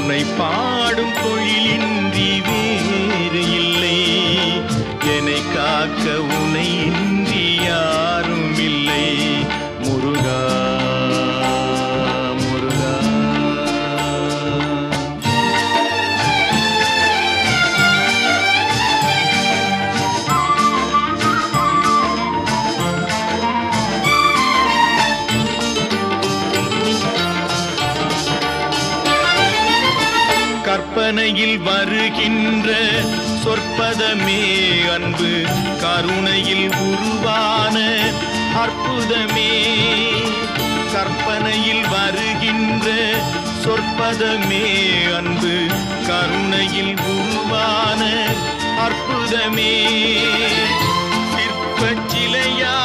உன்னை பாடும் தொழிலின்றி வேறு இல்லை. என்னை காக்க உன்னை இன்றி யாரும் இல்லை. முருகா முருகா. கற்பனையில் வருகின்ற சொற்பதமே அன்பு, கருணையில் உருவான அற்புதமே. கற்பனையில் வருகின்ற சொற்பதமே அன்பு, கருணையில் உருவான அற்புதமே. சிற்பச் சிலையா